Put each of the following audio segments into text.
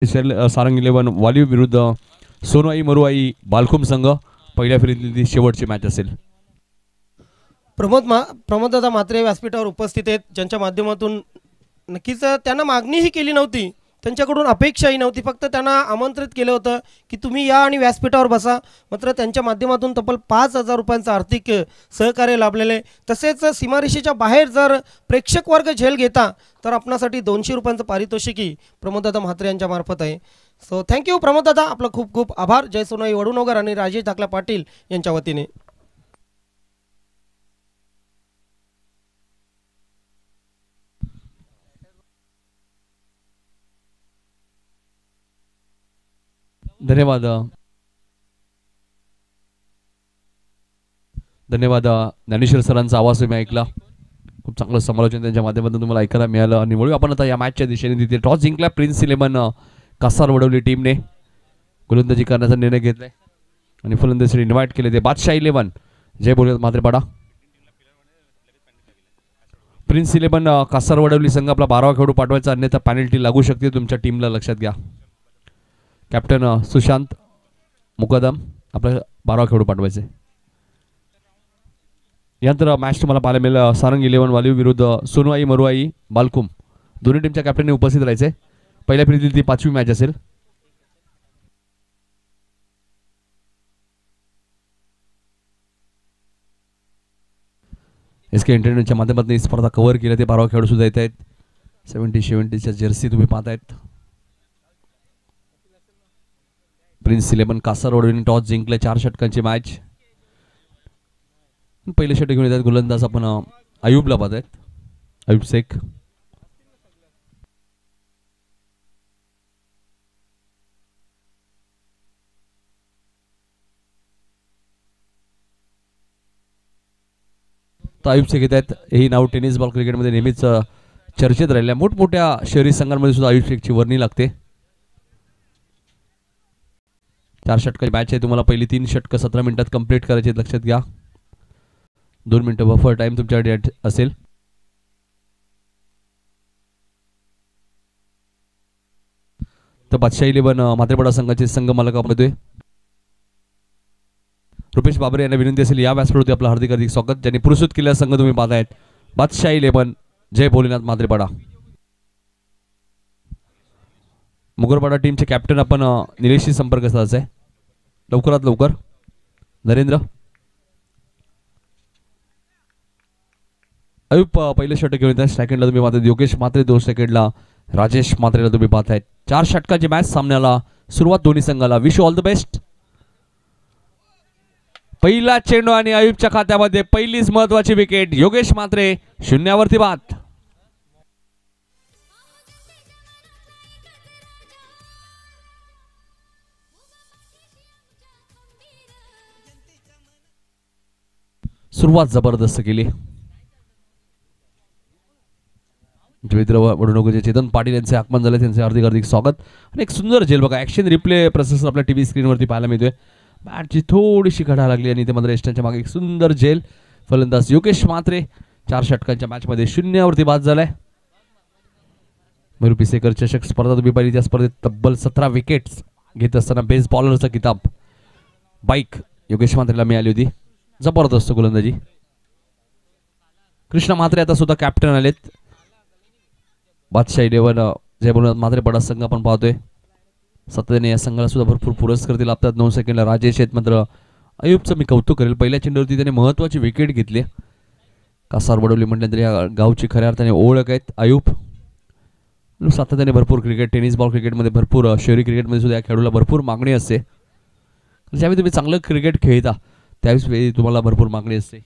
सारंग 11 वालीव विरुद्ध सोनवाई मरुवाई बालकुम संघ पहिल्या फेरीतली शेवटची मॅच असेल. प्रमोददादा म्हात्रे व्यासपीठावर उपस्थित आहेत, ज्यांच्या माध्यमातून नक्कीच त्यांना मागणीही केली नव्हती, त्यांच्याकडून अपेक्षाही नव्हती, फक्त त्यांना आमंत्रित केलं होतं की तुम्ही या आणि व्यासपीठावर बसा. मात्र त्यांच्या माध्यमातून तब्बल 5,000 रुपयांचं आर्थिक सहकार्य लाभलेले. तसेच सीमारेषेच्या बाहेर जर प्रेक्षक वर्ग झेल घेता तर आपणासाठी 200 रुपयांचं पारितोषिकही प्रमोददादा म्हात्रे यांच्या मार्फत आहे. सो थँक्यू प्रमोददादा, आपलं खूप खूप आभार. जय सोनाई वडूनगर आणि राजेश धाकला पाटील यांच्या वतीने. धन्यवाद. धन्यवाद. ज्ञानेश्वर सरांचा आवाज तुम्ही ऐकला. खूप चांगलं समालोचन त्यांच्या माध्यमातून तुम्हाला ऐकायला मिळालं. आणि वळू आपण आता या मॅचच्या दिशेने. तिथे टॉस जिंकला प्रिन्स 11 कासार वडवली टीमने. गोलंदाजी करण्याचा निर्णय घेतलाय आणि फलंदाजीसाठी इन्व्हाइट केले ते बादशाह 11 जय बोलत म्हात्रेपाडा. प्रिन्स 11 कासार वडवली संघ आपला 12वा खेळाडू पाठवायचा, अन्यथा पेनल्टी लागू शकते तुमच्या टीमला, लक्षात घ्या. कॅप्टन सुशांत मुकदम आपल्या 12वा खेळाडू पाठवायचे. यानंतर मॅच तुम्हाला पाहायला मिळेल सारंग 11 वालीव विरुद्ध सोनवाई मरुवाई बालकुम. दोन्ही टीमच्या कॅप्टनने उपस्थित राहायचे. पहिल्या फेरीतील ती 5वी मॅच असेल. SK एंटरटेनमेंटच्या माध्यमातून ही स्पर्धा कव्हर केली. ते 12वा खेळाडू सुद्धा येत आहेत. 70-70च्या जर्सी तुम्ही पाहतायत. प्रिन्स 11 कासार वडवलीने टॉस जिंकले. 4 षटकांची मॅच. पहिले षटक घेऊन येतात गोलंदाज आपण अयूबला पाहतायत. अयूब शेख. तर अयूब शेख येत आहेत. हे नाव टेनिस बॉल क्रिकेटमध्ये नेहमीच चर्चेत राहिल्या. मोठमोठ्या शहरी संघांमध्ये सुद्धा अयूब शेखची वर्णी लागते. 4 षटकाची मॅच आहे. तुम्हाला पहिली 3 षटकं 17 मिनिटात कंप्लीट करायची, लक्षात घ्या. 2 मिनिटं बफर टाइम तुमच्याकडे असेल. तर बादशाह 11 म्हात्रेपाडा संघाचे संघ मालकामध्ये रुपेश बाबरे यांना विनंती असेल या व्यासपीठावरती आपलं हार्दिक हार्दिक स्वागत. ज्यांनी पुरस्कृत केलेला संघ तुम्ही पाहतायत बादशाह 11 जय भोलेनाथ म्हात्रेपाडा. मुगरपाडा टीमचे कॅप्टन आपण निलेशशी संपर्क साधायचा आहे लवकरात लवकर. नरेंद्र अयूब पहिलं षटक घेऊन येतात. सेकंडला तुम्ही पाहताय योगेश म्हात्रे. 2 सेकंडला राजेश म्हात्रेला तुम्ही पाहतायत. 4 षटकाची मॅच सामन्याला सुरुवात दोन्ही संघाला. Wish all the best. पहिला चेंडू आणि अयूबच्या खात्यामध्ये पहिलीच महत्वाची विकेट. योगेश म्हात्रे 0वरती बाद. सुरुवात जबरदस्त केली. वडूनगरचे चेतन पाटील यांचे आगमन झाले, त्यांचे हार्दिक हार्दिक स्वागत. आणि एक सुंदर झेल बघा, ॲक्शन रिप्ले प्रोसेसर आपल्या टीव्ही स्क्रीनवरती पाहायला मिळतोय. बॅटची थोडीशी घडा लागली आणि ते मात्र एस्टनच्या मागे एक सुंदर झेल. फलंदाज योगेश म्हात्रे 4 षटकांच्या मॅचमध्ये 0वरती बाद झालाय. मेरू पिसेकर चषक स्पर्धा तुम्ही पाहिली, त्या स्पर्धेत तब्बल 17 विकेट्स घेत असताना बेस्ट बॉलरचा किताब बाईक योगेश म्हात्रेला मिळाली होती. जबरदस्त गोलंदाजी. कृष्ण म्हात्रे आता सुद्धा कॅप्टन आलेत. बादशाह 11 जय बोलनाथ म्हात्रेपाडा संघ आपण पाहतोय. सातत्याने या संघाला सुद्धा भरपूर पुरस्कार दिला. 9 सेकंडला राजेश आहेत. मात्र अयूबचं मी कौतुक करेल, पहिल्या चेंडूवरती त्याने महत्वाची विकेट घेतली. कासार वडवली म्हटल्यानंतर या गावची खऱ्या अर्थाने ओळख आहेत अयूब. सातत्याने भरपूर क्रिकेट, टेनिस बॉल क्रिकेटमध्ये भरपूर, शहरी क्रिकेटमध्ये सुद्धा या खेळाडूला भरपूर मागणी असते. ज्यावेळी तुम्ही चांगलं क्रिकेट खेळता त्यावेळी तुम्हाला भरपूर मागणी असते.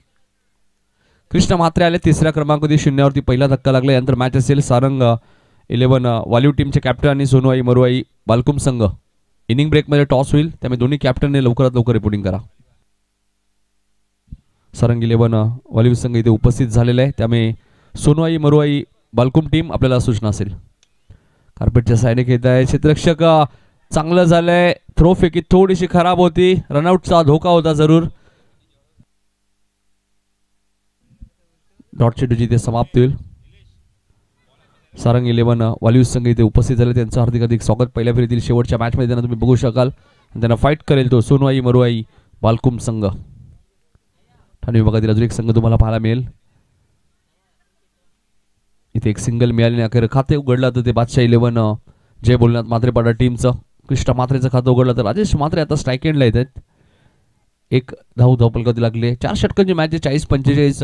कृष्ण म्हात्रे आले 3ऱ्या क्रमांकावरती. 0वरती पहिला धक्का लागला. यानंतर मॅच असेल सारंग 11 वालीव टीमचे कॅप्टन आणि सोनवाई मरुवाई बालकुम संघ. इनिंग ब्रेकमध्ये टॉस होईल, त्यामुळे दोन्ही कॅप्टनने लवकरात लवकर रिपोर्टिंग करा. सारंग 11 वालीव संघ इथे उपस्थित झालेला आहे, त्यामुळे सोनवाई मरुवाई बालकुम टीम आपल्याला सूचना असेल. कार्पेटच्या सायने खेळत आहे. क्षेत्ररक्षक चांगलं झालंय. थ्रो फेकी थोडीशी खराब होती. रनआउटचा धोका होता जरूर. डॉट चेंडूची ते समाप्त होईल. सारंग 11 वाल्यूज संघ इथे उपस्थित झाले, त्यांचं हार्दिक हार्दिक स्वागत. पहिल्या फेरीतील शेवटच्या मॅचमध्ये त्यांना तुम्ही बघू शकाल. त्यांना फाईट करेल तो सोनवाई मरुवाई बालकुम संघ. ठाणे विभागातील अजून एक संघ तुम्हाला पाहायला मिळेल. इथे एक सिंगल मिळाले अखेर खाते उघडलं तर ते बादशाह 11 जय भोलेनाथ म्हात्रेपाडा टीमचं. कृष्णा म्हात्रेचं खातं उघडलं तर राजेश म्हात्रे आता स्ट्राईक एंडला येत आहेत. एक धावपलकावती लागले. 4 षटकांची मॅच 40-45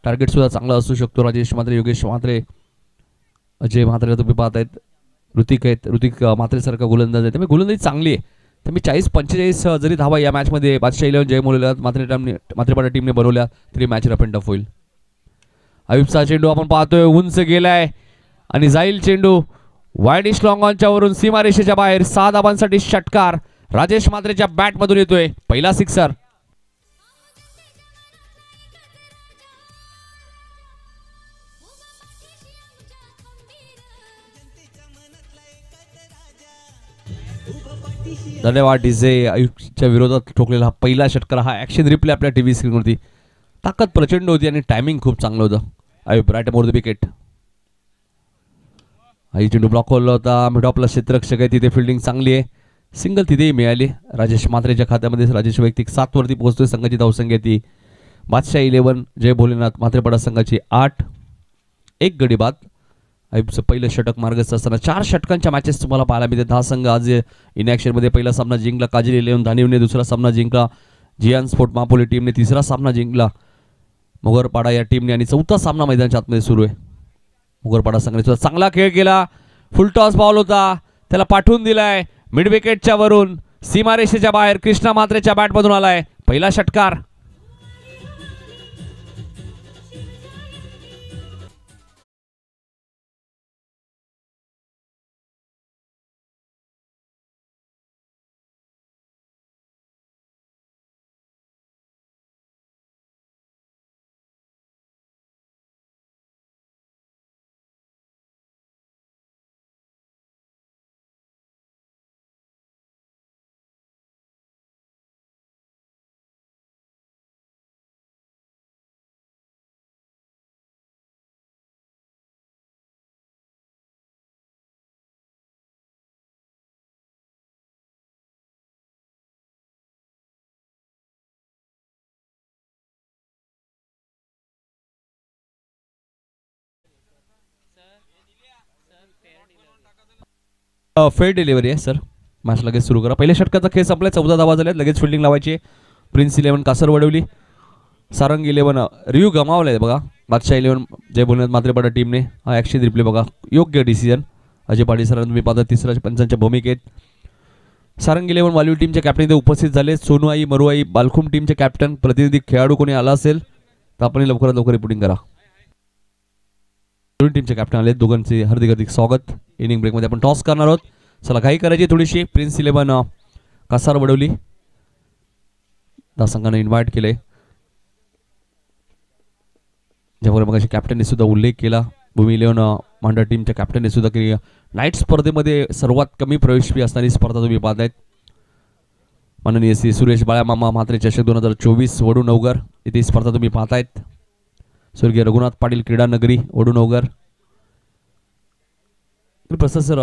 टार्गेट सुद्धा चांगला असू शकतो. राजेश म्हात्रे, योगेश म्हात्रे, अजय म्हात्रे तुम्ही पाहत आहेत. ऋतिक आहेत, ऋतिक म्हात्रेसारखा गोलंदाज आहे, त्यामुळे गोलंदाजी चांगली आहे. त्यामुळे 40-45 जरी धावा या मॅचमध्ये बादशाह 11 जय भोलेनाथ म्हात्रेपाडा टीमने बनवल्या तरी मॅच रफ अँड टफ होईल. आयुबचा चेंडू आपण पाहतोय उंच गेलाय आणि जाईल चेंडू वाईडिश लॉंग ऑनच्या वरून सीमारेषेच्या बाहेर. 6 धावांसाठी षटकार राजेश म्हात्रेच्या बॅट मधून येतोय. पहिला सिक्सर. धन्यवाद डीजे. आयुबच्या विरोधात ठोकलेला हा पहिला षटकार. हा ऍक्शन रिप्ले आपल्या टीव्ही स्क्रीनवरती. ताकद प्रचंड होती आणि टायमिंग खूप चांगलं होतं. Ayub right more the wicket. आई चेंडू ब्लॉक होल्ला होता. मिड ऑफला क्षेत्ररक्षक आहे, तिथे फिल्डिंग चांगली आहे. सिंगल तिथेही मिळाली. राजेश म्हात्रेच्या खात्यामध्ये राजेश वैयक्तिक 7 वरती पोहोचतोय. संघाची धावसंख्या ती बादशाह 11 जय भोलेनाथ म्हात्रेपाडा संघाची 8. एक गडी बाद. आयुबचं पहिलं षटक मार्गस्थ असताना 4 षटकांच्या मॅचेस तुम्हाला पाहायला मिळते. 10 संघ आज इनॅक्शनमध्ये. पहिला सामना जिंकला काजल 11 धानिवने, दुसरा सामना जिंकला जियान स्पोर्ट मापोली टीमने, तिसरा सामना जिंकला मुगरपाडा या टीमने आणि चौथा सामना मैदानाच्या आतमध्ये सुरू आहे. मुगरपाडा संघाने सुद्धा चांगला खेळ केला. फुल टॉस बॉल होता, त्याला पाठवून दिलाय मिड विकेटच्या वरून. सीमारेषेच्या बाहेर कृष्णा म्हात्रेच्या बॅटमधून आलाय पहिला षटकार. फेअर डिलिव्हरी आहे सर. मॅच लगेच सुरू करा. पहिल्या षटकाचा खेळ संपलाय. 14 धावा झाल्यात. लगेच फिल्डिंग लावायची. प्रिन्स 11 कासर वडवली. सारंग 11 रिव्ह्यू गमावलाय बघा. बादशाह 11 जय भोलेनाथ म्हात्रेपाडा टीमने. हा ॲक्शन रिप्ले बघा. योग्य डिसिजन. अजय पाटील सरांना तुम्ही पाहता तिसऱ्या पंचांच्या भूमिकेत. सारंग 11 वाल्यू टीमच्या कॅप्टन इथे उपस्थित झाले. सोनवाई मरुवाई बालकुम टीमचे कॅप्टन. प्रतिनिधी खेळाडू कोणी आला असेल तर आपण लवकरात लवकर रिपोर्टिंग करा. दोन्ही टीमचे कॅप्टन आले. दोघांचे हार्दिक हार्दिक स्वागत. इनिंग ब्रेकमध्ये आपण टॉस करणार आहोत. चला घाई करायची थोडीशी. प्रिन्स 11 कासार वडवली. 10 संघाने इन्व्हाइट केले. ज्यामुळे मग कॅप्टनने सुद्धा उल्लेख केला. भूमी 11 मांडा टीमच्या कॅप्टनने सुद्धा केली. नाईट स्पर्धेमध्ये सर्वात कमी प्रवेश फी असणारी स्पर्धा तुम्ही पाहतायत. माननीय श्री सुरेश बाळामामा म्हात्रे चषक 2024 वडूनगर इथे स्पर्धा तुम्ही पाहतायत. स्वर्गीय रघुनाथ पाटील क्रीडा नगरी वडूनगर. प्रसाद सर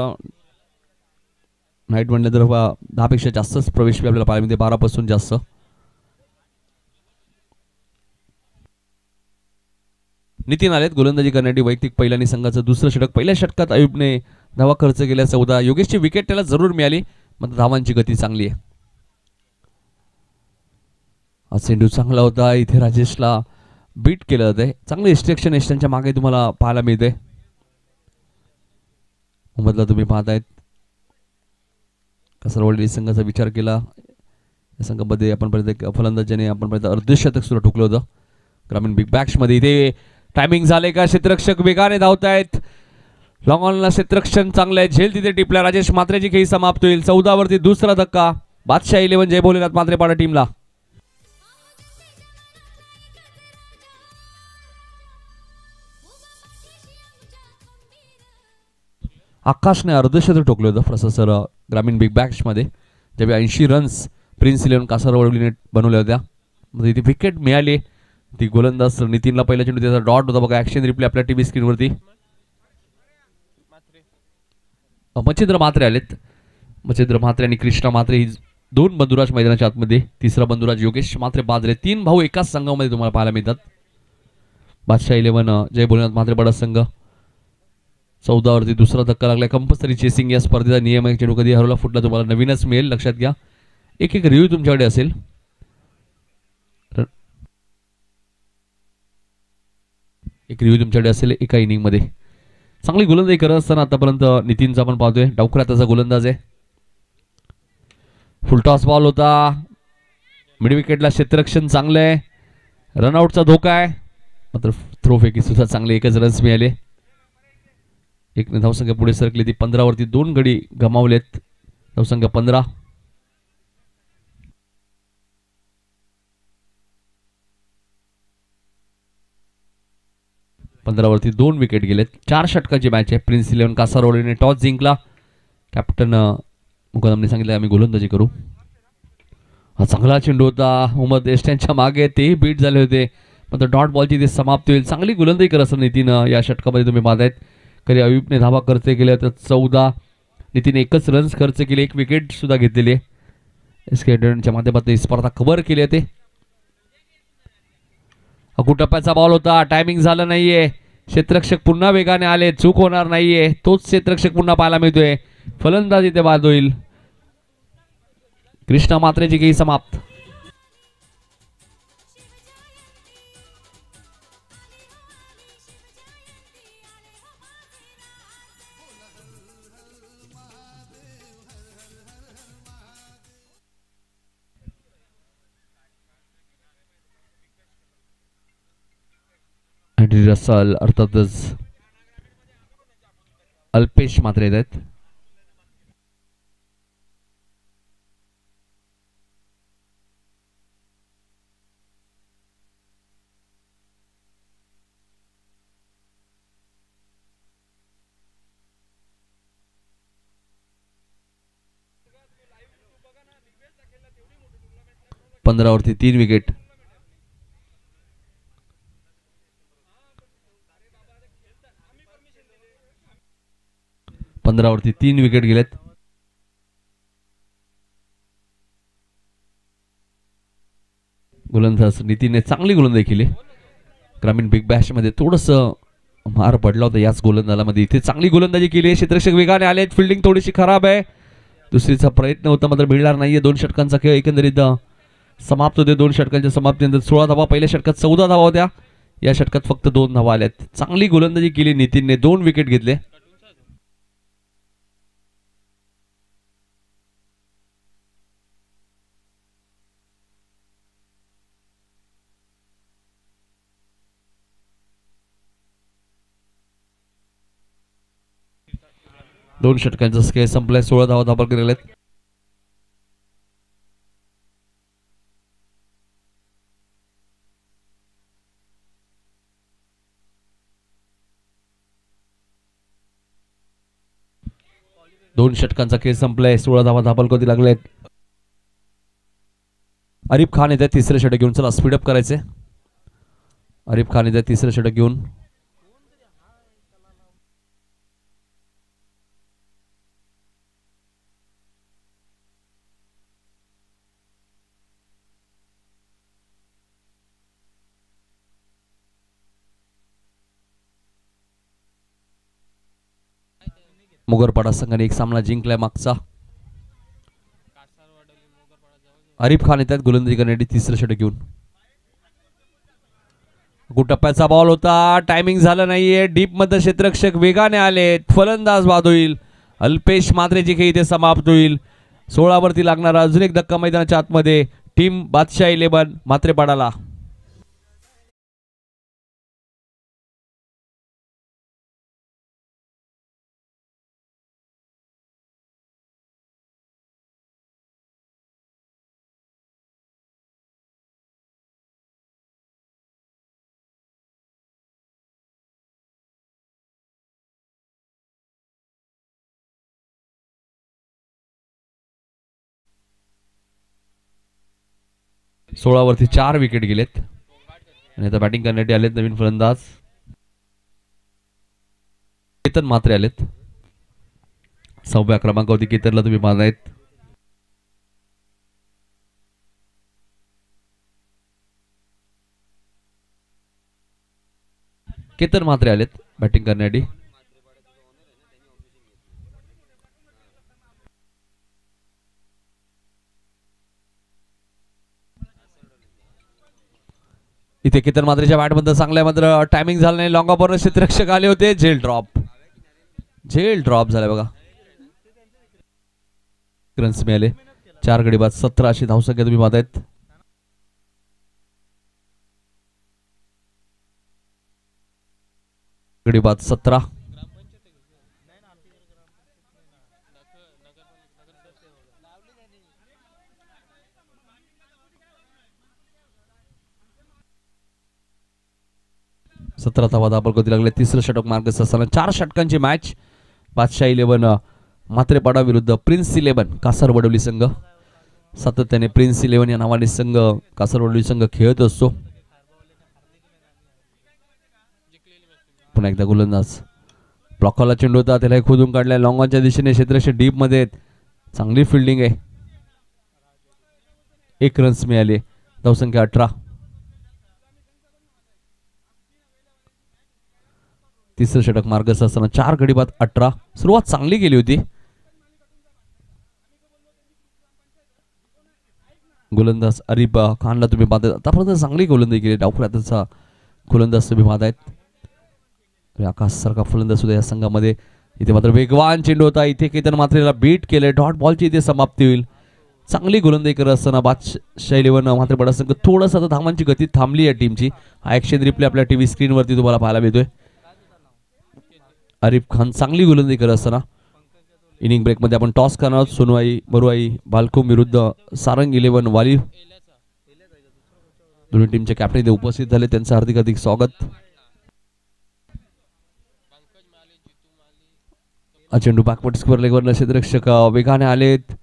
नाईट म्हणलं तर 10 पेक्षा जास्तच प्रवेश फी आपल्याला पाहायला मिळते. 12 पासून जास्त. नितीन आलेत गोलंदाजी करण्यासाठी. वैयक्तिक पहिल्याने संघाचं दुसरं षटक. पहिल्या षटकात आयुबने धावा खर्च केल्या 14. योगेशची विकेट त्याला जरूर मिळाली. मात्र धावांची गती चांगली आहे. हा चेंडू चांगला होता. इथे राजेशला बीट केलं जातंय. चांगले इन्स्ट्रक्शन त्यांच्या मागे तुम्हाला पाहायला मिळते. मोहम्मदला तुम्ही पाहतायत. कासरवाडी संघाचा विचार केला. या संघामध्ये आपणपर्यंत फलंदाजाने आपणपर्यंत अर्धशतक सुद्धा ठोकलं होतं ग्रामीण बिग बॅक्स मध्ये. इथे टायमिंग झाले का? क्षेत्ररक्षक वेगाने धावतायत. लॉंग ऑनला क्षेत्ररक्षण चांगलं आहे. झेल तिथे टिपला. राजेश म्हात्रेची खेळी समाप्त होईल. 14 वरती दुसरा धक्का बादशाह 11 जय भोलेनाथ म्हात्रेपाडा टीमला. आकाशने अर्धशतक ठोकलं होतं प्रसाद सर ग्रामीण बिग बॅक्स मध्ये. ज्यावेळी 80 रन्स प्रिन्स 11 कासारवडवलीने बनवल्या होत्या. मध्ये इथे विकेट मिळाली. ती गोलंदाज नितीनला पहिला चेंडू त्याचा डॉट होता बघा. ॲक्शन रिप्ले आपल्या टीव्ही स्क्रीनवरती. मच्छिंद्र म्हात्रे आलेत. मच्छिंद्र म्हात्रे आणि कृष्णा म्हात्रे ही दोन बंधुराज मैदानाच्या आतमध्ये. तिसरा बंधुराज योगेश म्हात्रे बाजरे. तीन भाऊ एकाच संघामध्ये तुम्हाला पाहायला मिळतात. बादशाह 11 जय भोलेनाथ म्हात्रे बडा संघ. 14 वरती दुसरा धक्का लागला. कंपल्सरी चेसिंग या स्पर्धेचा नियम आहे. चेंडू कधी हरवला फुटला तुम्हाला नवीनच मिळेल, लक्षात घ्या. एक एक रिव्ह्यू तुमच्याकडे असेल. एक रिव्ह्यू तुमच्याकडे असेल एका इनिंगमध्ये. चांगली गोलंदाजी करत असताना आतापर्यंत नितीनचा आपण पाहतोय. डावखुरा त्याचा गोलंदाज आहे. फुलटॉस बॉल होता. मिड विकेटला क्षेत्ररक्षण चांगलं आहे. रनआउटचा धोका आहे. मात्र थ्रो फेकी सुद्धा चांगले. एकच रन्स मिळाले. एक धावसंख्या पुढे सरकली. ती 15 वरती 2 गडी गमावलेत. धावसंख्या 15. वरती 2 विकेट गेलेत. 4 षटकाची मॅच आहे. प्रिन्स 11 कासारवलीने टॉस जिंकला. कॅप्टन मुकदमने सांगितलं आम्ही गोलंदाजी करू. हा चांगला चेंडू होता. उमद एस्टॅनच्या मागे तेही बीट झाले होते. मात्र डॉट बॉलची ते समाप्ती होईल. चांगली गोलंदाजी करत असताना नितीन या षटकामध्ये तुम्ही पाहतायत. कधी अयुबने धावा खर्च केले तर 14. नितीन एकच रन्स खर्च केले. एक विकेट सुद्धा घेतलेली आहे. एसके माध्यमातून ही स्पर्धा कव्हर केली आहे. टप्प्याचा बॉल होता. टायमिंग झालं नाहीये. क्षेत्ररक्षक पुन्हा वेगाने आले. चूक होणार नाहीये. तोच क्षेत्ररक्षक पुन्हा पाहायला मिळतोय. फलंदाजी ते बाद होईल. कृष्णा म्हात्रेची खेळी समाप्त. रसल अर्थातच अल्पेश म्हात्रे आहेत. वरती 3 विकेट. 15 वरती 3 विकेट गेलेत. गोलंदाज नितीनने चांगली गोलंदाजी केली. ग्रामीण बिग बॅश मध्ये थोडस मार पडला होता याच गोलंदाजामध्ये. इथे चांगली गोलंदाजी केली. क्षेत्ररक्षक वेगाने आलेत. फिल्डिंग थोडीशी खराब आहे. दुसरीचा प्रयत्न होता मात्र मिळणार नाहीये. 2 षटकांचा खेळ एकंदरीत समाप्त होते. 2 षटकांच्या समाप्तीनंतर 16 धावा. पहिल्या षटकात 14 धावा होत्या. या षटकात फक्त 2 धावा आल्यात. चांगली गोलंदाजी केली नितीनने. 2 विकेट घेतले. दोन षटकांचा खेळ संपलाय. 16 धावा धाबा केलेत. दोन षटकांचा खेळ संपलाय. 16 धावा धाबल कधी लागलेत. अरिफ खान येतात तिसरे षटक घेऊन. चला स्पीडअप करायचे. अरिफ खान येतात तिसरे षटक घेऊन. मुगरपाडा संघाने एक सामना जिंकलाय मागचा. अरिफ खान येतात गोलंदाजी करण्यासाठी तिसरं षटक घेऊन. टप्प्याचा बॉल होता. टायमिंग झालं नाहीये. डीप मध्ये क्षेत्ररक्षक वेगाने आले. फलंदाज बाद होईल. अल्पेश म्हात्रेची खेळी इथे समाप्त होईल. 16 वरती लागणारा अजून एक धक्का मैदानाच्या आतमध्ये. टीम बादशाह 11 म्हात्रेपाडाला. वरती 4 विकेट गेलेत. आणि आता बॅटिंग करण्यासाठी आलेत नवीन फलंदाज चेतन म्हात्रे आलेत. 6व्या क्रमांकावरती केतनला तुम्ही पाहत आहेत. केतन म्हात्रे आलेत बॅटिंग करण्यासाठी. इथे केतन म्हात्रेच्या बॅटमध्ये चांगल्या मात्र टायमिंग झालं नाही. लॉंग ऑफर क्षेत्ररक्षक आले होते. झेल ड्रॉप झाला बघा. रन्स मिळाले. 4 गडी बाद 17 अशी धावसंख्या तुम्ही पाहत आहेत. गडी बाद 17. धावा दाबल लागले. तिसरं षटक मार्गस्थ असताना 4 षटकांची मॅच. बादशाह 11 म्हात्रेपाडा विरुद्ध प्रिन्स 11 कासारवडवली संघ. सातत्याने प्रिन्स 11 या नावाने संघ कासारवडवली संघ खेळत असतो. पुन्हा एकदा गोलंदाज ब्लॉकला चेंडू होता, त्याला खोदून काढलाय. लॉंगॉनच्या दिशेने क्षेत्ररक्षक डीप मध्ये. चांगली फिल्डिंग आहे. 1 रन्स मिळाले. धावसंख्या 18. तिसरं षटक मार्गस्थ असताना 4 गडी बाद 18. सुरुवात चांगली केली होती. गोलंदाज अरिब खानला तुम्ही पाहताय. आतापर्यंत चांगली गोलंदाजी केली. डावफळ्याचा गोलंदाज तुम्ही पाहतायत. आकाश सारखा फलंदाज सुद्धा या संघामध्ये. इथे मात्र वेगवान चेंडू होता. इथे केतन म्हात्रेला बीट केले. डॉट बॉलची इथे समाप्ती होईल. चांगली गोलंदाजी करत असताना बादशाह 11 म्हात्रेपाडा संघ थोडंसं आता धावांची गती थांबली आहे टीमची. हा ॲक्शन रिप्ले आपल्या टीव्ही स्क्रीनवरती तुम्हाला पाहायला मिळतोय. आरिफ खान चांगली गोलंदाजी करत असताना इनिंग ब्रेकमध्ये आपण टॉस करणार आहोत. सोनवाई बरुवाई बालकुम विरुद्ध सारंग 11 वाली. दोन्ही टीमचे कॅप्टन इथे उपस्थित झाले. त्यांचं हार्दिक हार्दिक स्वागत. चेंडू बॅकवर्ड स्क्वेअर लेगवर क्षेत्ररक्षक वेगाने आलेत.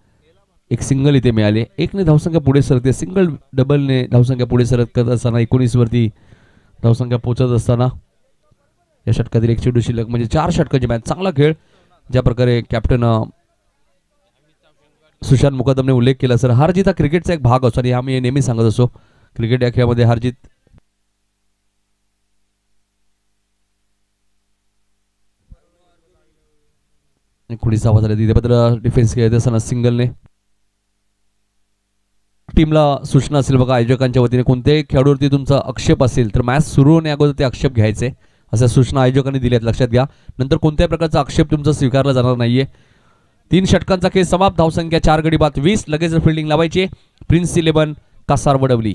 एक सिंगल इथे मिळाले. 1 ने धावसंख्या पुढे सरकते. सिंगल डबलने धावसंख्या पुढे सरकत असताना 19 वरती धावसंख्या पोहोचत असताना या षटकातील 1 चेंडू शिल्लक म्हणजे 4 षटकांची मॅच. चांगला खेळ ज्या प्रकारे कॅप्टन सुशांत मुकदमने उल्लेख केला. सर हारजीत हा क्रिकेटचा एक भाग असतो आणि आम्ही नेहमी सांगत असतो. क्रिकेट या खेळामध्ये हारजीत कुणीच आवाज आला. तिथे मात्र डिफेन्स खेळत असताना सिंगलने टीमला सूचना असेल बघा आयोजकांच्या वतीने. कोणत्याही खेळाडूवरती तुमचा आक्षेप असेल तर मॅच सुरू होण्या अगोदर ते आक्षेप घ्यायचे अशा सूचना आयोजकांनी दिल्यात. लक्षात घ्या. नंतर कोणत्याही प्रकारचा आक्षेप तुमचा स्वीकारला जाणार नाहीये. 3 षटकांचा खेळ समाप्त. धावसंख्या 4 गडी बाद 20. लगेच फिल्डिंग लावायची. प्रिन्स 11 कासारवडवली.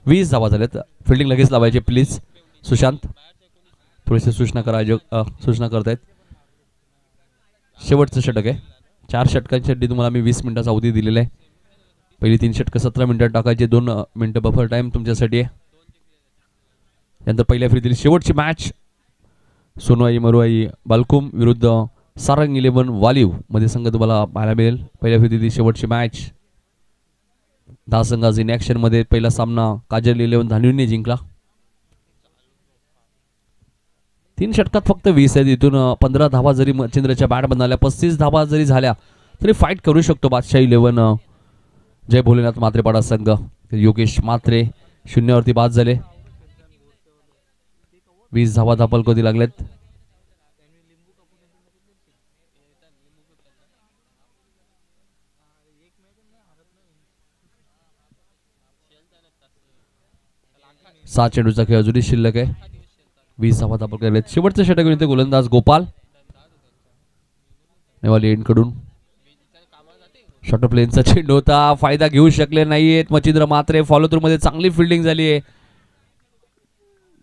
वीस धावा झाल्यात. फिल्डिंग लगेच लावायची प्लीज. सुशांत थोडीशी सूचना करा. सूचना करतायत. शेवटचं षटक आहे. 4 षटकांसाठी तुम्हाला मी 20 मिनिटाचा अवधी दिलेला आहे. पहिली 3 षटकं 17 मिनिटात टाकायचे. 2 मिनिटं बफर टाइम तुमच्यासाठी आहे. त्यानंतर पहिल्या फेरीतील शेवटची मॅच सोनवाई मरुवाई बालकुम विरुद्ध सारंग 11 वालीव मध्ये संघ तुम्हाला पाहायला मिळेल. पहिल्या फेरीतील शेवटची मॅच. 10 संघांचा इन ॲक्शन मध्ये पहिला सामना काजल 11 धानिवने जिंकला. 3 षटकात फक्त 20 आहेत. इथून 15 धावा जरी मच्छिंद्रच्या बॅट बनाल्या 35 धावा जरी झाल्या तरी फाईट करू शकतो बादशाह 11 जय भोलेनाथ म्हात्रेपाडा संघ. योगेश म्हात्रे 0 वरती बाद झाले. 20 धावा धापल कधी लागलेत. सात चेंडूचा खेळ अजूनही शिल्लक आहे. 20 धावा धापल केलेत. शेवटचं षटक घेऊन गोलंदाज गोपाल नेवाली एंड कडून. शॉर्ट प्लेनचा चेंडू होता. फायदा घेऊ शकले नाहीयेत मच्छिंद्र म्हात्रे. फॉलो थ्रू मध्ये चांगली फिल्डिंग झाली आहे.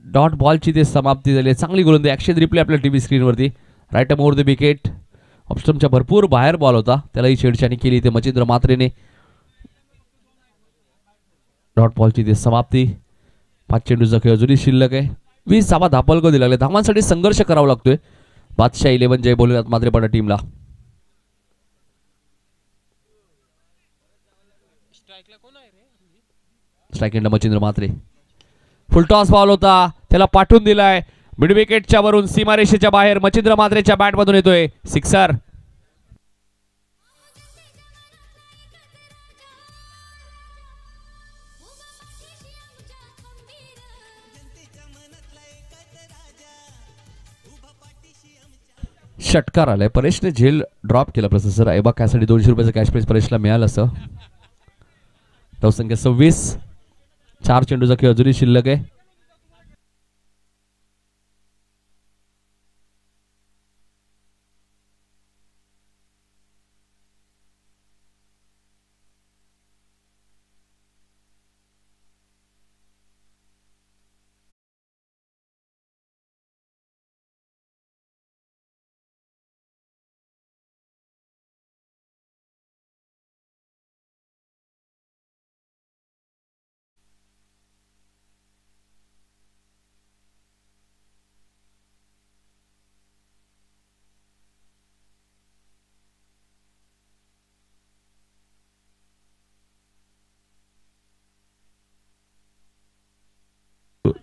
डॉट बॉलची ते समाप्ती झाली. चांगली गोलंदाजी. ॲक्शन रिप्ले आपल्या टीव्ही स्क्रीनवरती. Right over the wicket. ऑप्स्टमच्या भरपूर बाहेर बॉल होता. त्यालाही छेडछाणी केली ते मच्छिंद्र म्हात्रेने. डॉट बॉलची ते समाप्ती. 5 चेंडूचा खेळ अजूनही शिल्लक आहे. 20 धावा धापल कधी लागले. धावांसाठी संघर्ष करावा लागतोय बादशाह 11 जय भोलेनाथ म्हात्रेपाडा टीमला. स्ट्राईक एंडला मच्छिंद्र म्हात्रे. फुल टॉस बॉल होता, त्याला पाठवून दिलाय मिड विकेटच्या वरून सीमारेषेच्या बाहेर. मच्छिंद्र म्हात्रेच्या बॅट मधून येतोय सिक्सर. षटकार आलाय. परेशने झेल ड्रॉप केला प्रोसेसर. ऐबा कॅसाठी 200 रुपयाचं कॅश प्राइस परेशला मिळालं असं. धावसंख्या 26. 4 चेंडूचा खेळ अजूनही शिल्लक आहे.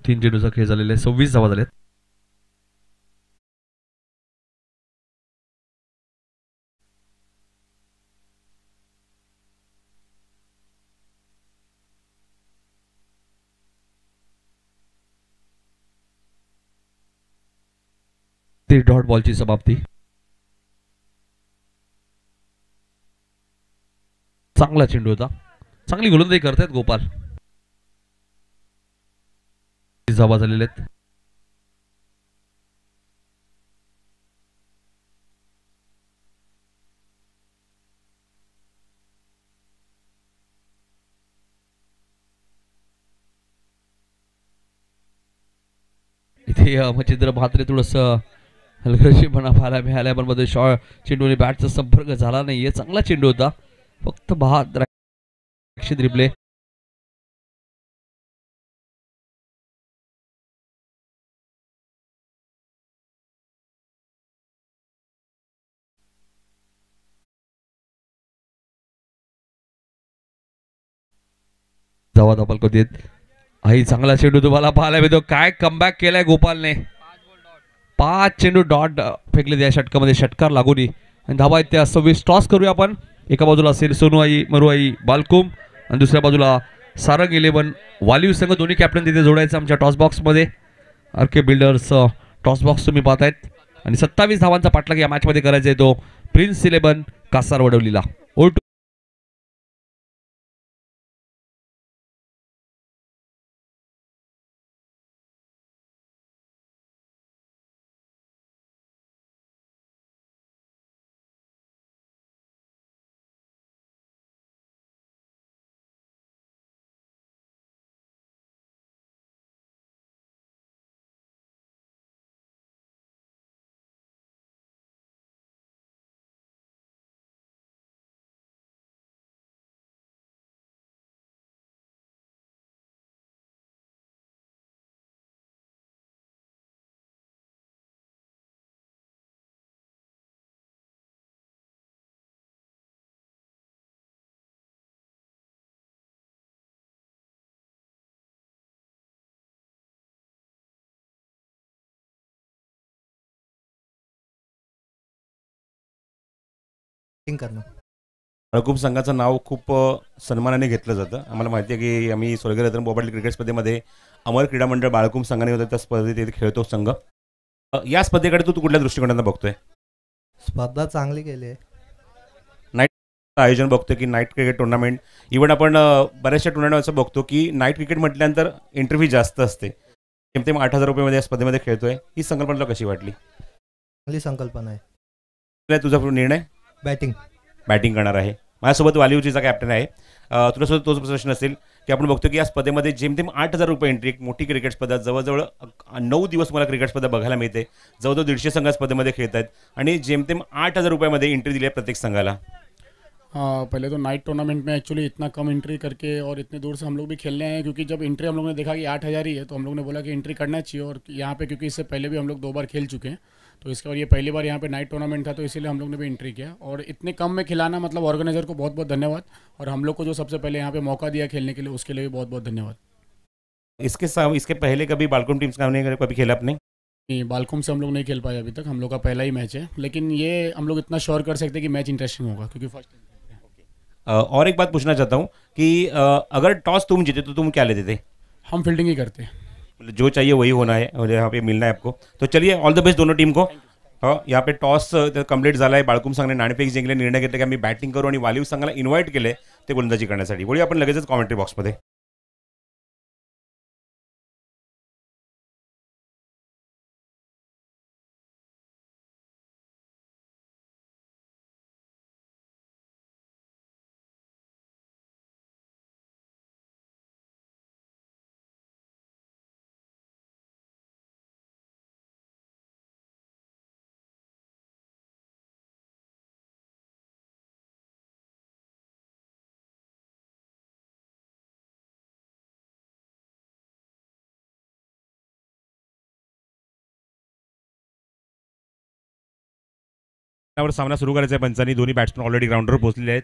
तीन चेंडूचा खेळ झालेला आहे. 26 धावा झाल्यात. ती डॉट बॉलची समाप्ती. चांगला चेंडू होता. चांगली गोलंदाजी करतायत गोपाल. धावा झालेल्या आहेत. इथे मच्छिंद्र म्हात्रे थोडस हलगर्जीपणा पाहायला मिळाल्या, पण मध्ये शॉट चेंडूने बॅटचा संपर्क झाला नाहीये. चांगला चेंडू होता, फक्त 12 रिप्ले. धावा धापल कधी आई. चांगला चेंडू तुम्हाला पाहायला मिळतो. काय कमबॅक केलाय गोपालने. 5 चेंडू डॉट फेकले त्या षटकामध्ये. षटकार लागून आणि धावा आहेत त्या 26. टॉस करूया आपण. एका बाजूला असेल सोनूआई मरुआई बालकुम आणि दुसऱ्या बाजूला सारंग 11 वालीव संघ. दोन्ही कॅप्टन तिथे जोडायचं आमच्या टॉस बॉक्समध्ये. आरके बिल्डर्स टॉस बॉक्स तुम्ही पाहतायत. आणि 27 धावांचा पाठलाग या मॅचमध्ये करायचा आहे तो प्रिन्स 11 कासार वडवलीला. बाळकुम संघाचं नाव खूप सन्मानाने घेतलं जातं. आम्हाला माहिती आहे की आम्ही स्वर्गीय रतन बोबडे क्रिकेट स्पर्धेमध्ये अमर क्रीडा मंडळ बाळकुम संघाने होतं त्या स्पर्धेत खेळतो संघ. या स्पर्धेकडे तू कुठल्या दृष्टिकोनातून बघतोय? स्पर्धा चांगली केली आहे. नाईट आयोजन बघतोय की नाईट क्रिकेट टुर्नामेंट. इव्हन आपण बऱ्याचशा टुर्नामेंट असं बघतो की नाईट क्रिकेट म्हटल्यानंतर एंट्री फी जास्त असते. जेमतेम 8,000 रुपये या स्पर्धेमध्ये खेळतोय. ही संकल्पना तुला कशी वाटली? चांगली संकल्पना आहे. तुझा निर्णय? बॅटिंग करणार आहे. माझ्यासोबत वालीवजीचा कॅप्टन आहे. तुझ्यासोबत तोच प्रश्न असेल की आपण बघतो की या स्पर्धेमध्ये जेमतेम 8,000 रुपये एंट्री. एक मोठी क्रिकेट स्पर्धा. जवळजवळ 9 दिवस मला क्रिकेट स्पर्धा बघायला मिळते. जवळजवळ 150 संघ स्पर्धेमध्ये खेळत आहेत आणि जेमतेम 8,000 रुपयामध्ये एंट्री दिली आहे प्रत्येक संघाला. हाँ, पहले तो नाइट टूर्नामेंट में एक्चुअली इतना कम एंट्री करके और इतने दूर से हम लोग भी खेलने आए हैं, क्योंकि जब एंट्री हम लोग ने देखा कि 8,000 ही है, तो हम लोग ने बोला कि एंट्री करना चाहिए। और यहाँ पे क्योंकि इससे पहले भी हम लोग 2 बार खेल चुके हैं, तो इसके और ये पहली बार यहाँ पे नाइट टूर्नामेंट था, तो इसीलिए हम लोग ने भी एंट्री किया। और इतने कम में खिलाना, मतलब ऑर्गेनाइजर को बहुत बहुत धन्यवाद, और हम लोग को जो सबसे पहले यहाँ पे मौका दिया खेलने के लिए, उसके लिए भी बहुत बहुत धन्यवाद। इसके पहले कभी बालकोन टीम्स का हमने कभी खेला आपने? नहीं, बालकुम से हम लोग नहीं खेल पाए अभी तक, हम लोग का पहला ही मैच है, लेकिन ये हम लोग इतना श्योर कर सकते हैं कि मैच इंटरेस्टिंग होगा, क्योंकि फर्स्ट और एक बात पूछना चाहता हूँ कि अगर टॉस तुम जीते तो तुम क्या लेते थे? हम फील्डिंग ही करते हैं। मतलब जो चाहिए वही होना है और यहाँ पे मिलना है आपको। तो चलिए, ऑल द बेस्ट दोनों टीम को. यहाँ पे टॉस कंप्लीट झाला आहे. बाळकुम संघाने नाणेफेक जिंकले, निर्णय घेतला की आम्ही बॅटिंग करू आणि वालीव संघाला इन्व्हाइट केले ते गोलंदाजी करण्यासाठी. बोलूया आपण लगेचच कॉमेंट्री बॉक्समध्ये. त्यावर सामना सुरू करायचा आहे. पंचांनी दोन्ही बॅट्समन ऑलरेडी ग्राउंडवर पोहोचलेले आहेत.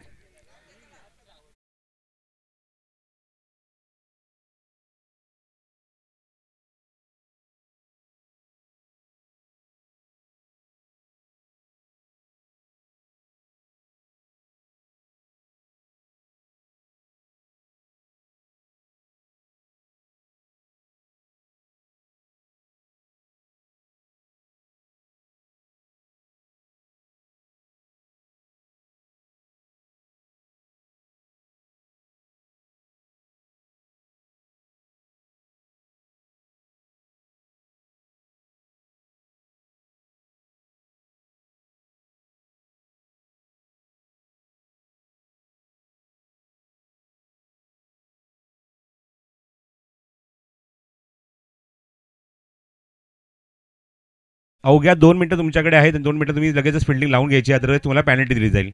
अवघ्या 2 मिनिटं तुमच्याकडे आहेत. 2 मिनिटं तुम्ही लगेचच फिल्डिंग लावून घ्यायची, अदरवाईज तुम्हाला पॅनल्टी दिली जाईल.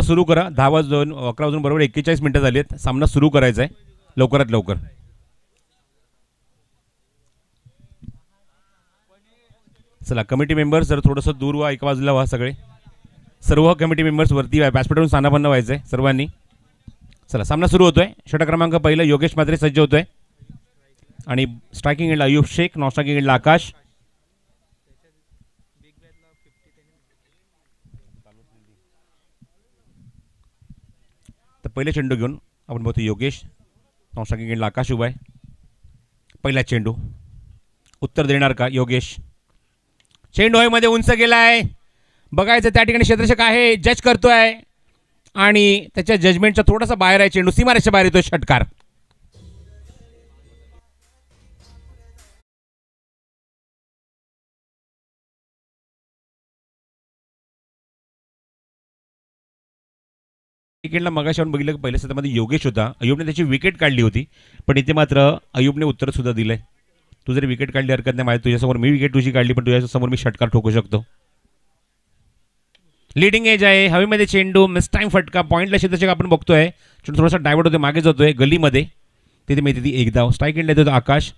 सुरू करा. 10 वाजून 11 वाजून बरोबर 41 मिनिटं झाली आहेत. सामना सुरू करायचा आहे लवकरात लवकर. चला कमिटी मेंबर्स जर थोडंसं दूर व्हा, एका बाजूला व्हा सगळे. सर्व कमिटी मेंबर्स वरती व्यासपीठावरून स्थानापन्न व्हायचं आहे सर्वांनी. चला सामना सुरू होतोय. षटक क्रमांक पहिला योगेश मात्रे सज्ज होतोय आणि स्ट्रायकिंग एंडला अयूब शेख, नॉन स्ट्रायकिंग एंडला आकाश. तर पहिले चेंडू घेऊन आपण बघतो योगेश, नॉन स्ट्रायकिंग एंडला आकाश उभा आहे. पहिला चेंडू उत्तर देणार का योगेश? चेंडू हवेमध्ये उंच गेलाय. बघायचं त्या ठिकाणी क्षेत्ररक्षक आहे, जज करतोय आणि त्याच्या जजमेंटच्या थोडासा बाहेर आहे चेंडू. सीमारेषेच्या बाहेर येतोय षटकार. विकेटला मगाशी आपण बघितलं की पहिल्या सत्रामध्ये योगेश होता. अयूबने त्याची विकेट काढली होती, पण इथे मात्र अयूबने उत्तर सुद्धा दिलंय. तू जरी विकेट काढली हरकत नाही, माझ्या तुझ्यासमोर मी विकेट तुझी काढली, पण तुझ्यासमोर मी षटकार ठोकू शकतो. लीडिंग एज आहे. हवेमध्ये चेंडू, मिस टाइम फटका. पॉईंटला क्षेत्ररक्षक आपण बघतोय, चेंडू थोडासा डायव्हर्ट होतोय, मागे जातोय गलीमध्ये. तिथे मिळते ती एक धाव. स्ट्राईक एंडला येतो आकाश.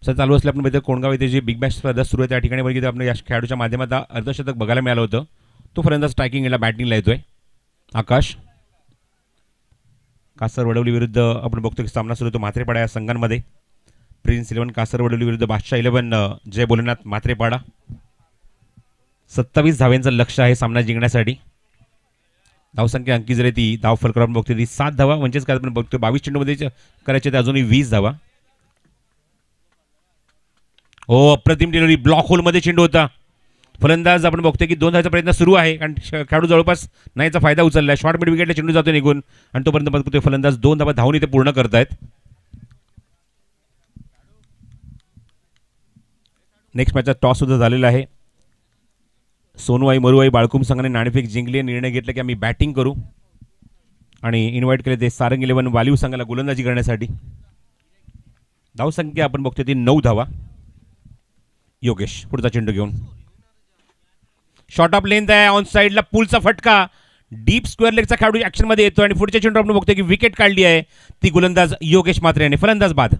सर चालू असले आपण बघितलं कोणगाव येथे जी बिग बॅश स्पर्धा सुरू आहे त्या ठिकाणी बघितलं आपण या खेळाडूच्या माध्यमात अर्धशतक बघायला मिळालं होतं. तो फलंदाज स्ट्रायकिंग एंडला बॅटिंगला येतोय आकाश. कासर वडवली विरुद्ध आपण बघतो की सामना सुरू होतो म्हात्रेपाडा या संघांमध्ये. प्रिन्स 11 कासर वडवली विरुद्ध बादशाह 11 जय भोलेनाथ म्हात्रेपाडा. 27 धाव्यांचं लक्ष आहे सामना जिंकण्यासाठी. धावसंख्या अंकी जरी ती धाव फलक आपण बघतो ती 7 धावा, म्हणजेच काय आपण बघतो 22 चेंडूमध्ये करायचे ते अजूनही 20 धावा. हो अप्रतिम डिलिव्हरी. ब्लॉक होलमध्ये चेंडू होता. फलंदाज आपण बघतोय की 2 धावाचा प्रयत्न सुरू आहे, कारण खेळाडू जवळपास नाहीचा फायदा उचलला आहे. शॉर्ट मिड विकेटला चेंडू जातो निघून आणि तोपर्यंत बघतोय फलंदाज 2 धावा धावून इथे पूर्ण करतायत. नेक्स्ट मॅचचा टॉस सुद्धा झालेला आहे. सोनूआई मरुआई बाळकुम संघाने नाणेफेक जिंकली. निर्णय घेतला की आम्ही बॅटिंग करू आणि इन्व्हाइट केले ते सारंग 11 वालीव संघाला गोलंदाजी करण्यासाठी. धावसंख्या आपण बघतोय ती 9 धावा. योगेश पुढचा चेंडू घेऊन शॉर्ट ऑफ लेंथ आहे. ऑन साइडला पुलचा फटका. डीप स्क्वेअर लेगचा खेळाडू ऍक्शन मध्ये येतो आणि पुढच्या चेंडू आपण बघतोय की विकेट काढली आहे ती गोलंदाज योगेश मात्रे याने. फलंदाज बाद.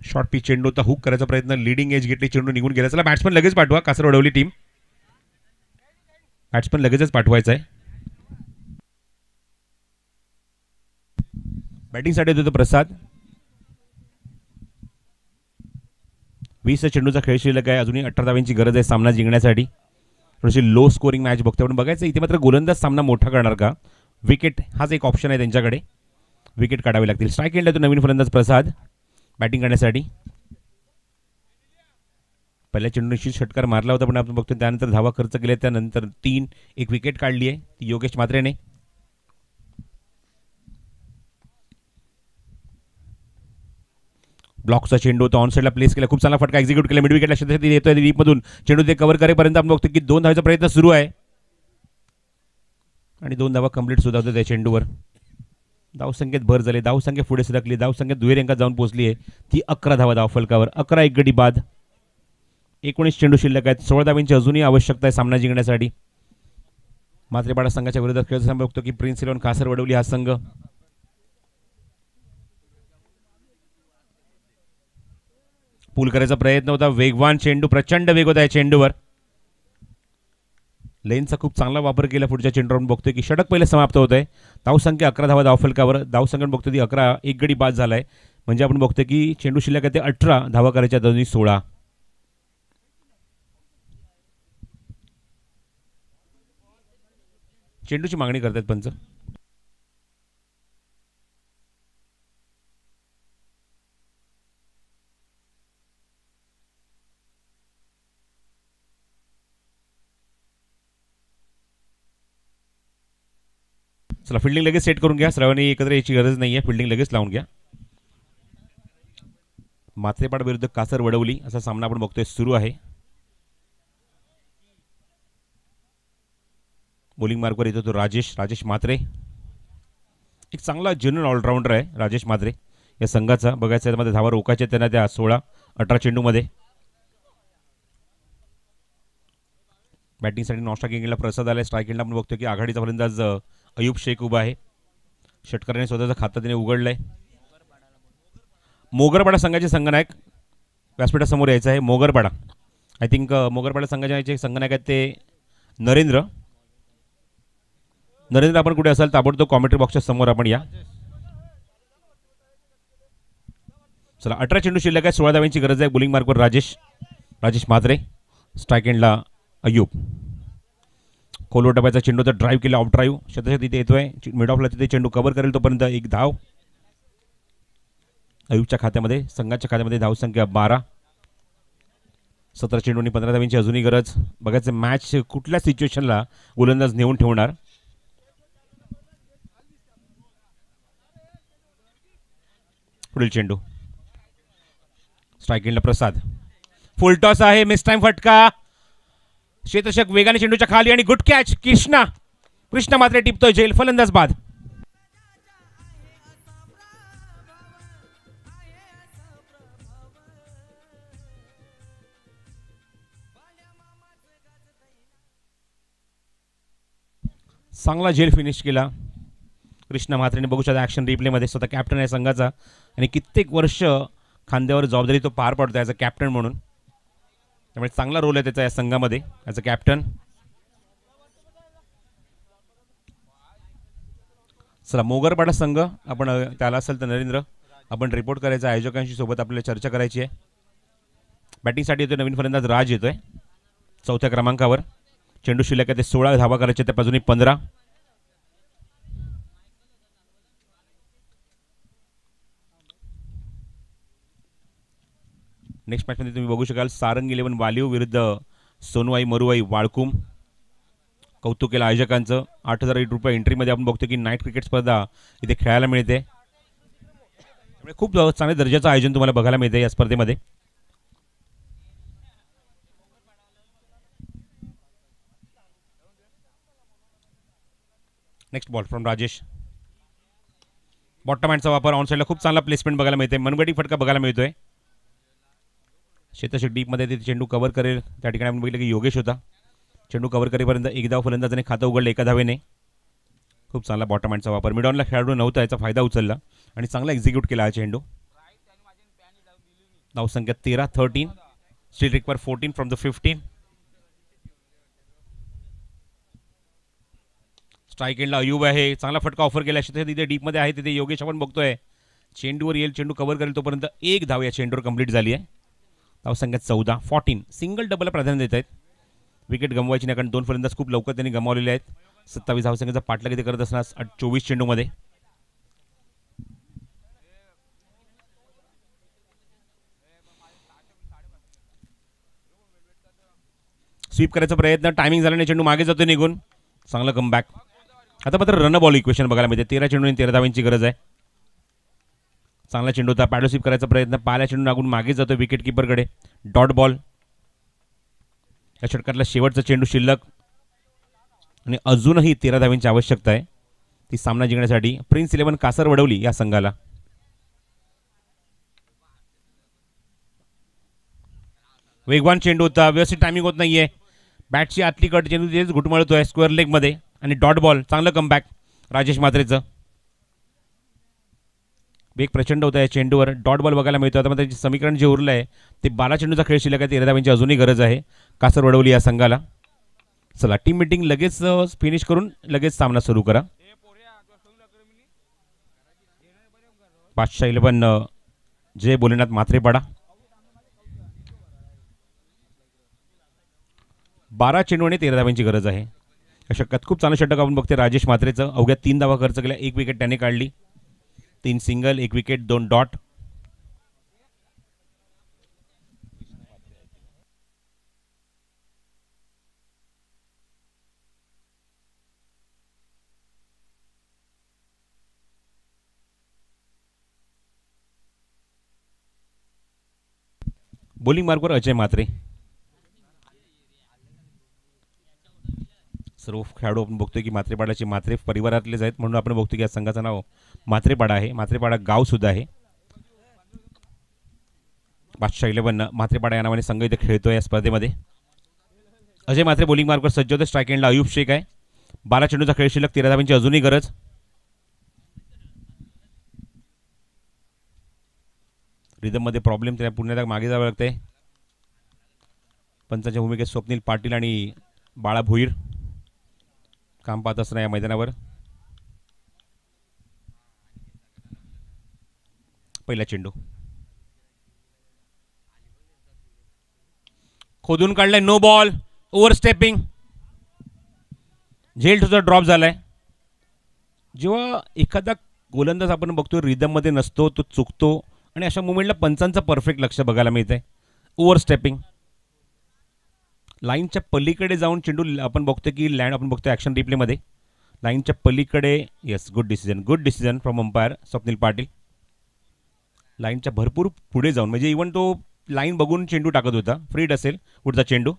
शॉर्ट पी चेंडू होता. हुक करायचा प्रयत्न, लीडिंग एज घेतली, चेंडू निघून गेला. चला बॅट्समन लगेच पाठवा. कासर वडवली टीम बॅट्समन लगेचच पाठवायचा आहे. बॅटिंगसाठी येतो प्रसाद. 20 चेंडूचा खेळ शिल्लक आहे. अजूनही 18 धावांची गरज आहे सामना जिंकण्यासाठी. थोडीशी लो स्कोरिंग मॅच बघतोय आपण. बघायचं इथे मात्र गोलंदाज सामना मोठा करणार का? विकेट हाच एक ऑप्शन आहे त्यांच्याकडे. विकेट काढावी लागतील. स्ट्राईक एंडला तो नवीन फलंदाज प्रसाद बॅटिंग करण्यासाठी. पहिल्या चेंडू निश्चित षटकार मारला होता, पण आपण बघतो त्यानंतर धावा खर्च केले. त्यानंतर 1 विकेट काढली आहे ती योगेश मात्रेने. ब्लॉकचा चेंडू होता. ऑन साईडला प्लेस केला. खूप चांगला फटका एक्झिक्यूट केला. मिड विकेटला क्षेत्रात येतोय डीपमधून. चेंडू ते कव्हर करेपर्यंत आपण बघतो की 2 धावाचा प्रयत्न सुरू आहे आणि 2 धावा कंप्लीट सुद्धा होत्या त्या चेंडूवर. धावसंख्येत भर झाली. धावसंख्या पुढे सरकली. धावसंख्या दुहेरी अंकात जाऊन पोहोचली आहे ती 11 धावा धाव फलकावर. 11 एक गडी बाद. 19 चेंडू शिल्लक आहेत. 16 धावांची अजूनही आवश्यकता आहे सामना जिंकण्यासाठी. म्हात्रेपाडा संघाच्या विरोधात खेळताना बघतो की प्रिन्स 11 कासर वडवली हा संघ. पूल करायचा प्रयत्न होता. वेगवान चेंडू, प्रचंड वेग होता या चेंडूवर. लेनचा खूप चांगला वापर केला. पुढच्या चेंडूवर बघतोय की षटक पहिले समाप्त होत आहे. धावसंख्या 11 धावा धावफलकावर. धावसंख्या बघतोय ती 11 एक गडी बाद झालाय. म्हणजे आपण बघतोय की चेंडू शिल्लक आहे ते 18 धावा करायच्या अजूनही 16. चेंडूची मागणी करतात पंच. चला फिल्डिंग लगेच सेट करून घ्या. सर्वांनी एकत्र याची गरज नाही आहे. फिल्डिंग लगेच लावून घ्या. म्हात्रेपाडा विरुद्ध कासर वडवली असा सामना आपण बघतोय सुरू आहे. बॉलिंग मार्कवर येतो तो राजेश म्हात्रे. एक चांगला जेन्युइन ऑलराऊंडर आहे राजेश म्हात्रे या संघाचा. बघायचं यामध्ये धावा रोखायचे त्यांना त्या 16-18 चेंडूमध्ये. बॅटिंगसाठी नॉन स्ट्रायकिंग एंडला प्रसाद आला. स्ट्राईक एंडला आपण बघतो की आघाडीचा फलंदाज अयूब शेख उभा आहे. षटकाराने स्वतःचं खातं त्याने उघडलंय. मोगरपाडा संघाचे संघनायक व्यासपीठासमोर यायचं आहे. मोगरपाडा आय थिंक मोगरपाडा संघाचे संघनायक आहेत ते नरेंद्र. आपण कुठे असाल ताबडतोब कॉमेंट्री बॉक्सच्या समोर आपण या. चला 18 चेंडू शिल्लक आहे. 16 धावांची गरज आहे. बॉलिंग मार्कवर राजेश म्हात्रे. स्ट्राईक एंडला अयूब. खोलवर टप्प्याचा चेंडू तर ड्राईव्ह केला. ऑफ ड्राईव्ह शतशत तिथे येतोय. मिड ऑफला तिथे चेंडू कव्हर करेल तोपर्यंत एक धाव. अयूबच्या खात्यामध्ये संघाच्या खात्यामध्ये धावसंख्या 12. 17 चेंडू आणि 15 धावांची अजूनही गरज. बघायचं मॅच कुठल्या सिच्युएशनला गोलंदाज नेऊन ठेवणार. पुढील चेंडू स्ट्राईक एंडला प्रसाद. फुल टॉस आहे. मिस टाइम फटका. क्षेत्ररक्षक वेगाने चेंडूच्या खाली आणि गुड कॅच. कृष्णा मात्र टिपतोय झेल. फलंदाज बाद. चांगला झेल फिनिश केला कृष्णा म्हात्रेने. बघू शकता ॲक्शन रिप्लेमध्ये. स्वतः कॅप्टन आहे संघाचा आणि कित्येक वर्ष खांद्यावर जबाबदारी तो पार पडतो ॲज अ कॅप्टन म्हणून. त्यामुळे चांगला रोल आहे त्याचा या संघामध्ये ॲज अ कॅप्टन. चला मोगरपाडा संघ आपण त्याला असेल तर नरेंद्र आपण रिपोर्ट करायचा. आयोजकांशी सोबत आपल्याला चर्चा करायची आहे. बॅटिंगसाठी येतोय नवीन फलंदाज राज येतोय 4थ्या क्रमांकावर. चेंडू शिल्लक आहे ते 16 धावा करायचे. त्या बाजूने 15. नेक्स्ट मॅचमध्ये तुम्ही बघू शकाल सारंग 11 वालिव विरुद्ध सोनवाई मरुवाई वाळकुम. कौतुक केलं आयोजकांचं. 8,000 रुपये एंट्रीमध्ये आपण बघतो की नाईट क्रिकेट स्पर्धा इथे खेळायला मिळते. त्यामुळे खूप चांगल्या दर्जाचं आयोजन तुम्हाला बघायला मिळते या स्पर्धेमध्ये. Next ball from Rajesh. Bottom हँडचा वापर. ऑन साईडला खूप चांगला प्लेसमेंट बघायला मिळते. मनगटी फटका बघायला मिळतोय. क्षेत्ररक्षक डीपमध्ये ते चेंडू कव्हर करेल. त्या ठिकाणी आपण बघितलं की योगेश होता. चेंडू कव्हर करेपर्यंत एक धाव फलंदाजाने खातं उघडलं 1 धावेने. खूप चांगला बॉटम हँडचा वापर. मिडॉनला खेळाडू नव्हता याचा फायदा उचलला आणि चांगला एक्झिक्यूट केला हा चेंडू. धावसंख्या 13. Steel require 14 from the 15. Strike एंडला अयूब आहे. चांगला फटका ऑफर केला. तिथे डीपमध्ये आहे तिथे योगेश आपण बघतोय. चेंडूवर येईल. चेंडू कव्हर करेल तोपर्यंत एक धाव या चेंडूवर कंप्लीट झाली आहे. धावसंख्या 14. सिंगल डबलला प्राधान्य देत आहेत. विकेट गमवायची नाही कारण 2 फलंदाज खूप लवकर त्यांनी गमावलेले आहेत. 27 धावसंख्येचा पाठलाग इथे करत असणार 24 चेंडूमध्ये. स्वीप करायचा प्रयत्न. टायमिंग झाला नाही. चेंडू मागे जातो निघून. चांगला कमबॅक. आता मात्र रन बॉल इक्वेशन बघायला मिळते. 13 चेंडू आणि 13 धावांची गरज आहे. चांगला चेंडू होता. पॅडो स्वीप करायचा प्रयत्न. पाहिला चेंडू लागून मागे जातो विकेट किपरकडे. Dot ball. या षटकातला शेवटचा चेंडू शिल्लक आणि अजूनही 13 धावांची आवश्यकता आहे ती सामना जिंकण्यासाठी. प्रिन्स 11 कासर वडवली या संघाला. वेगवान चेंडू होता. व्यवस्थित टायमिंग होत नाहीये. बॅटची आतली कट चेंडू तेच घुटमळतोय स्क्वेअर लेगमध्ये आणि डॉट बॉल. चांगलं कमबॅक राजेश म्हात्रेचं. वेग प्रचंड होता या चेंडूवर. डॉट बॉल बघायला मिळतो. आता त्याचे समीकरण जे उरलं आहे ते 12 चेंडूचा खेळ शिल्लक आहे. 13 धावांची अजूनही गरज आहे कासर वडवली या संघाला. चला टीम मीटिंग लगेच फिनिश करून लगेच सामना सुरू करा. बादशाह 11 जय भोलेनाथ म्हात्रेपाडा. 12 चेंडू आणि 13 धावांची गरज आहे. या षटकात खूप चांगलं षटक आपण बघते राजेश म्हात्रेचं. अवघ्या 3 धावा खर्च केल्या. 1 विकेट त्याने काढली. 3 सिंगल, 1 विकेट, 2 डॉट. बॉलिंग मार्कवर अजय म्हात्रे. सर्व खेळाडू आपण बघतोय की म्हात्रेपाडाचे म्हात्रे परिवारातलेच आहेत, म्हणून आपण बघतो की या संघाचं नाव म्हात्रेपाडा आहे. म्हात्रेपाडा गाव सुद्धा आहे. बादशाह 11 म्हात्रेपाडा या नावाने संघ इथे खेळतोय या स्पर्धेमध्ये. अजय म्हात्रे बॉलिंग मार्कवर सज्ज होते. स्ट्राईक एंडला अयूब शेख आहे. 12 चेंडूचा खेळ शिल्लक, 13 धावांची अजूनही गरज. रिदममध्ये प्रॉब्लेम, त्याला पुन्हा मागे जावं लागतंय. पंचांच्या भूमिकेत स्वप्नील पाटील आणि बाळा भोईर काम पाहत असताना या मैदानावर. पहिला चेंडू खोदून काढलाय, नो बॉल, ओव्हर स्टेपिंग. झेल तुझा ड्रॉप झालाय. जेव्हा एखादा गोलंदाज आपण बघतो रिदममध्ये नसतो, तो चुकतो आणि अशा मुवमेंटला पंचांचं परफेक्ट लक्ष बघायला मिळतंय. ओव्हर स्टेपिंग, लाईनच्या पलीकडे जाऊन चेंडू आपण बघतो की लँड, आपण बघतो ॲक्शन रिप्लेमध्ये लाईनच्या पलीकडे. Yes, good decision from umpire Swapnil Patil. लाईनच्या भरपूर पुढे जाऊन, म्हणजे इव्हन तो लाईन बघून चेंडू टाकत होता. फ्रीड असेल पुढचा चेंडू.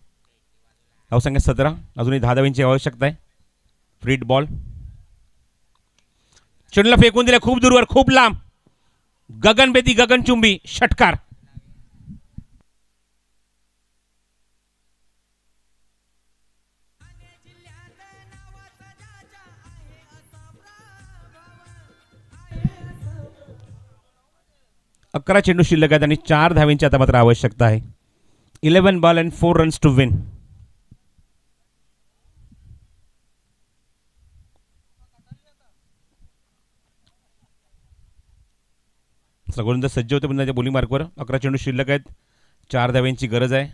धावसंख्या 17, अजूनही 10 धावांची आवश्यकता आहे. फ्रीड बॉल, चेंडूला फेकून दिला खूप दूरवर, खूप लांब. गगनभेदी गगनचुंबी षटकार. अकरा चेंडू शिल्लक आहेत आणि 4 धावांची आता मात्र आवश्यकता आहे. 11 ball and 4 runs to win. गोलंदाज सज्ज होते पुन्हा बॉलिंग मार्कवर. 11 चेंडू शिल्लक आहेत, 4 धावांची गरज आहे.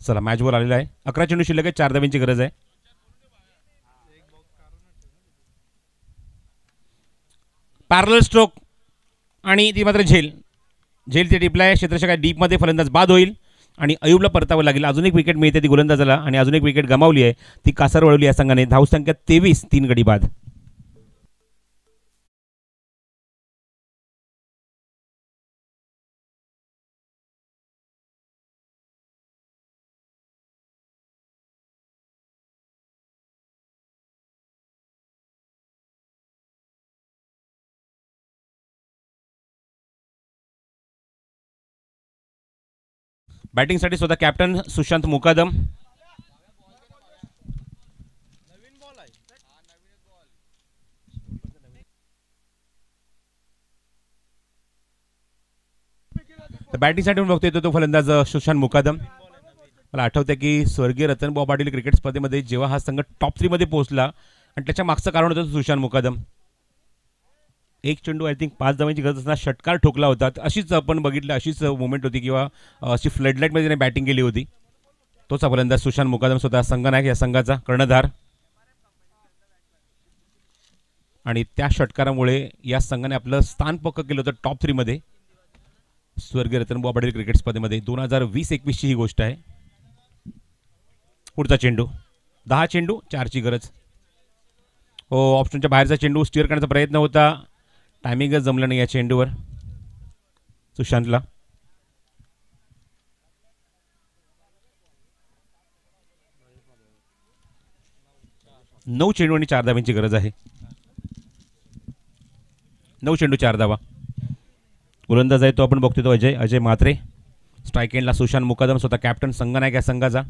चला, मॅच बॉल आलेला आहे. 11 चेंडू शिल्लक आहे, 4 धावांची गरज आहे. पॅरलल स्ट्रोक आणि ती मात्र झेल ते टिपलाय. क्षेत्ररक्षक डीपमध्ये फलंदाज बाद होईल आणि अयूबला परतावं लागेल. अजून एक विकेट मिळते ती गोलंदाजाला आणि अजून एक विकेट गमावली आहे, ती कासार वळवली या संघाने. धावसंख्या 23, 3 गडी बाद. बॅटिंगसाठी स्वतः कॅप्टन सुशांत मुकादम. बॅटिंगसाठी बघतो येतो तो फलंदाज सुशांत मुकादम. मला आठवतं की स्वर्गीय रतनभाऊ पाटील क्रिकेट स्पर्धेमध्ये जेव्हा हा संघ टॉप 3 मध्ये पोहोचला आणि त्याच्या मागचं कारण होतं सुशांत मुकादम. एक चेंडू आय थिंक 5 धावांची गरज असताना षटकार ठोकला होता. अशीच आपण बघितलं, अशीच मुवमेंट होती किंवा अशी फ्लडलाईटमध्ये त्याने बॅटिंग केली होती. तोच फलंदाज सुशांत मुकादम, स्वतः संघनायक या संघाचा, कर्णधार. आणि त्या षटकारामुळे या संघाने आपलं स्थान पक्क केलं होतं टॉप 3 मध्ये स्वर्गीय रतनभाऊ पाटील क्रिकेट स्पर्धेमध्ये. 2020-21 ही गोष्ट आहे. पुढचा चेंडू, 10 चेंडू 4ची गरज. हो, ऑप्शनच्या बाहेरचा चेंडू स्टिअर करण्याचा प्रयत्न होता, टायमिंगच जमलं नाही या चेंडूवर सुशांतला. नऊ चेंडू आणि 4 धावांची गरज आहे. 9 चेंडू 4 धावा. गोलंदाज आहे तो आपण बघतो तो अजय म्हात्रे. स्ट्राईक एंडला सुशांत मुकादम, स्वतः कॅप्टन, संघनायक या संघाचा.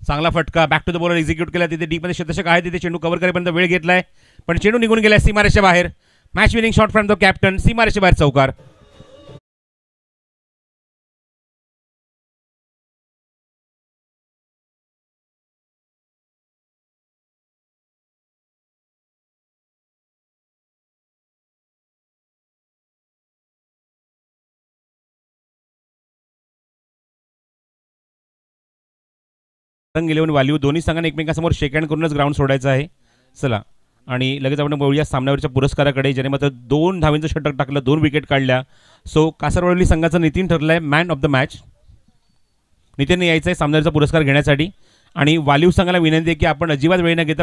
चांगला फटका, back to the bowler execute केला. तिथे डीपमध्ये क्षेत्ररक्षक आहे, तिथे चेंडू कव्हर करेपर्यंत वेळ घेतलाय, पण चेंडू निघून गेलाय सीमारेषेच्या बाहेर. Match winning shot from the captain, सीमारेषेच्या बाहेर चौकार. रंग इलेव्हन व्हॅल्यू दोन्ही संघांना एकमेकांसमोर शेक हँड करूनच ग्राउंड सोडायचं आहे. चला, आणि लगेच आपण बोलूया सामन्यावरच्या पुरस्काराकडे, ज्याने मात्र 2 धावांचं षटक टाकलं, 2 विकेट काढल्या. सो कासारवडली संघाचा नितीन ठरलाय मॅन ऑफ द मॅच. नितीनने यायचं आहे सामन्यावरचा पुरस्कार घेण्यासाठी. आणि वालीव संघाला विनंती आहे की आपण अजिबात वेळ न घेता